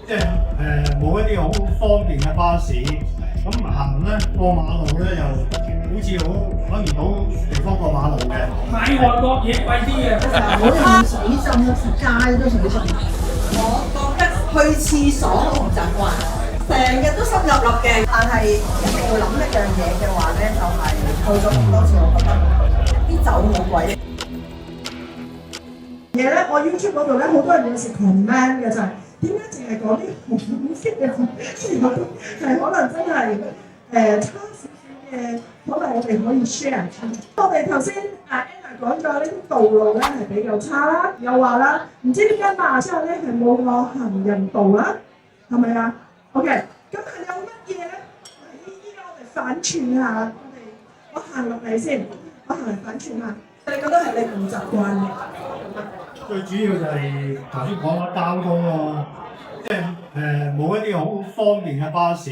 即係冇一啲好方便嘅巴士，咁行咧過馬路咧又好似揾唔到地方過馬路嘅。買外國嘢貴啲嘅，我又水浸啦，街都水浸。我覺得去廁所好唔習慣，成日都濕立立嘅。但係一定要諗一樣嘢嘅話咧，就係去咗咁多次，我覺得啲酒好貴。嘢咧，我 YouTube 嗰度咧，好多人有時 comment 嘅就係點解淨係講啲紅色嘅字，其實係可能真係差少少嘅，可能我哋可以 share 出。我哋頭先Anna 講咗呢啲道路咧係比較差啦，又話啦，唔知點解馬來西亞咧係冇個行人道啦，係咪啊 ？OK， 咁係有乜嘢咧？依家我哋反串下，我行落嚟先，我行嚟反串下。你覺得係你唔習慣嘅？最主要就係頭先講嘅交通咯，即係冇一啲好方便嘅巴士，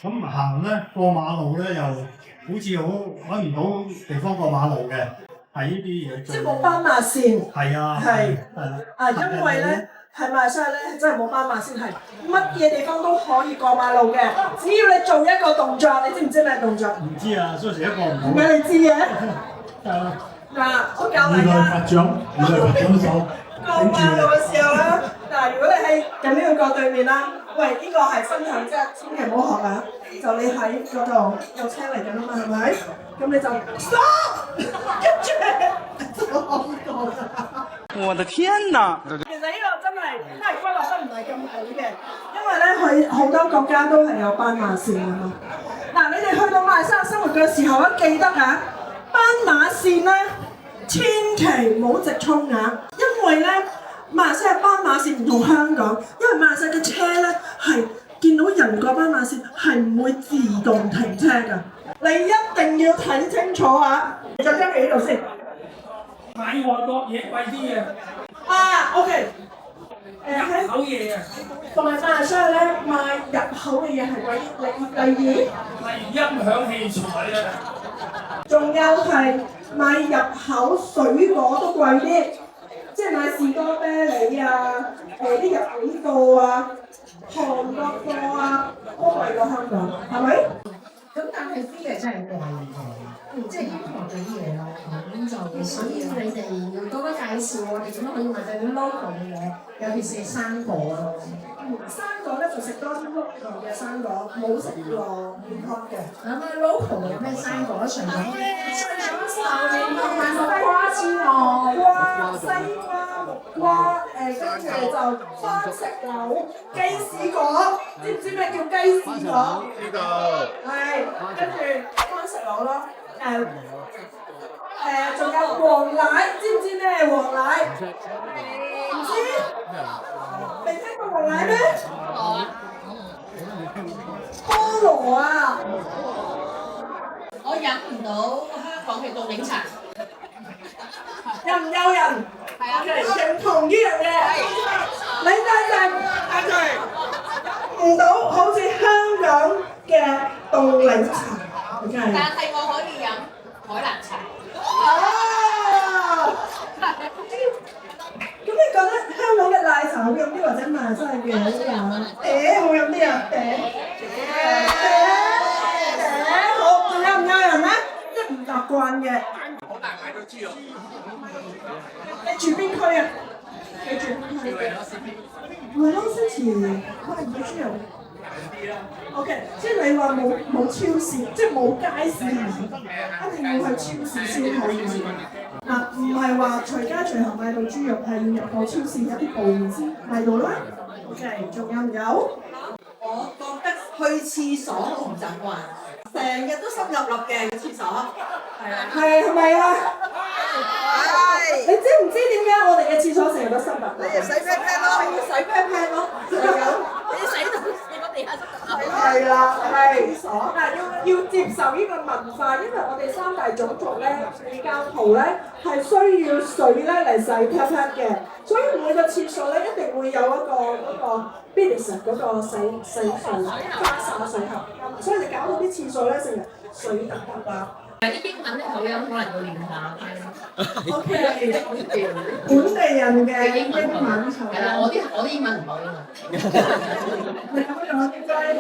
咁行咧過馬路咧又好似揾唔到地方過馬路嘅，係呢啲嘢。即係冇斑馬線。係啊。係。係。因為咧係馬來西亞咧真係冇斑馬線，係乜嘢地方都可以過馬路嘅，只要你做一個動作，你知唔知咩動作？唔知啊，所以成一個唔好。點解你知嘅？係啊。嗱，我教大家。原來佛掌手。過馬路嘅時候啦，嗱，如果你喺咁呢個角對面啦，喂，呢個係分享啫，千祈唔好學啊！就你喺嗰度有車嚟緊啊嘛，係咪？咁你就 stop， 跟住就好過啦。我的天哪！其實呢個真係規劃得唔係咁好嘅，因為咧佢好多國家都係有斑馬線㗎嘛。嗱，你哋去到馬來西亞生活嘅時候咧，記得啊，斑馬線咧千祈唔好直衝啊！因為咧馬來西亞斑馬線唔同香港，因為馬來西亞嘅車咧係見到人過斑馬線係唔會自動停車㗎，你一定要睇清楚啊！再將佢呢度先。買外國嘢貴啲嘅。OK。入口嘢啊。同埋馬來西亞咧賣入口嘅嘢係貴啲，例如音響器材啊。仲有係買入口水果都貴啲，即係買士多啤梨啊，啲日本貨啊、韓國貨啊，都貴過香港，係咪？咁但係啲嘢真係貴即係英國嗰啲嘢咯，咁就所以你哋要多多介紹我哋點樣可以買到啲 local 嘅嘢，尤其是生果咯。生果咧就食多啲 local 嘅生果，冇食過健康嘅。咁local 有咩生果咧？除咗瓜之外，瓜、西瓜、木瓜，跟住就番石榴、雞屎果，知唔知咩叫雞屎果？知道。係，跟住番石榴咯，仲有黃奶，知唔知咩係黃奶？唔知？未聽過黃奶咩？菠蘿啊！我飲唔到香港嘅凍檸茶。有唔有人？係啊，認同呢樣嘢。你真係飲唔到好似香港嘅凍檸茶。但係我可以飲海南茶。咁你覺得香港嘅奶茶好飲啲，或者馬來西亞嘅好飲？好飲啲啊！好，仲有唔有人咧？即係唔習慣嘅。好難買到豬肉。你住邊區啊？你住邊區？唔係咯，之前買唔到豬肉。OK， 即係你話冇超市，即係冇街市係唔得，一定要去超市先可以。嗱，唔係話隨街隨行買到豬肉，係要入到超市一啲部門先買到啦。OK， 仲有唔有？我覺得去廁所好唔習慣，成日都濕立立嘅廁所。係咪啊？係。你知唔知點解我哋嘅廁所成日都濕立立？你要洗 pat pat 咯，要洗 pat pat 咯，就有。你洗到你個地下濕濕。係啦，係所嗱要接受呢個文化，因為我哋三大種族咧，教徒咧係需要水咧嚟洗 pat pat 嘅，所以每個廁所咧一定會有一個 bidet 嗰個洗水花灑水盒，所以你搞到啲廁所咧成日水突突啊！啲英文咧口音可能要練下。OK，本地人嘅英文係啦，我啲英文唔好啊。你咁樣應該係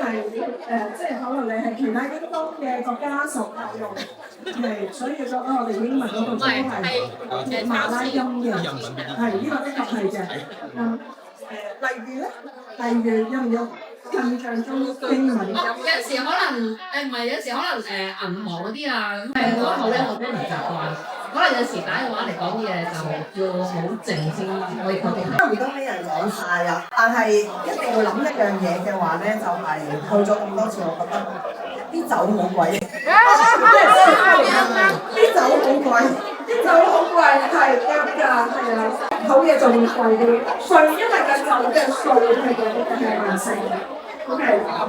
即係可能你係其他英東嘅國家所用，係所以覺得我哋英文嗰度都係馬拉音嘅，係呢個的確係嘅。例如咧，有唔有印象中英文？有時可能唔係，有時可能銀行嗰啲啊，咁嗰度咧我都唔習慣。可能有時打電話嚟講嘢就要好靜先可以溝通。因為而家啲人講晒啦，但係一定要諗一樣嘢嘅話咧，就係、去咗咁多次，我覺得啲酒好貴，啲酒好貴，啲酒好貴，係啱㗎，係啊，好嘢就會貴啲，稅因為嘅酒嘅稅係慢性。OK，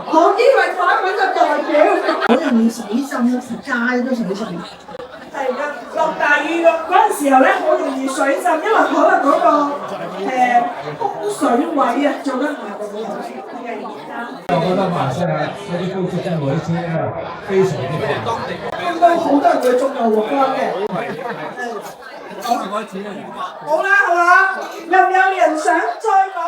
好，呢位台灣嘅代表，好容易水浸咯，成街都水浸。係㗎，落大雨嗰陣時候咧，好容易水浸，因為可能嗰個供水位啊做得唔係咁好。我覺得馬來西亞嗰啲高速公路啲車咧非常之快。應該好多人會中牛肉乾嘅。好啦，有唔有人想再講？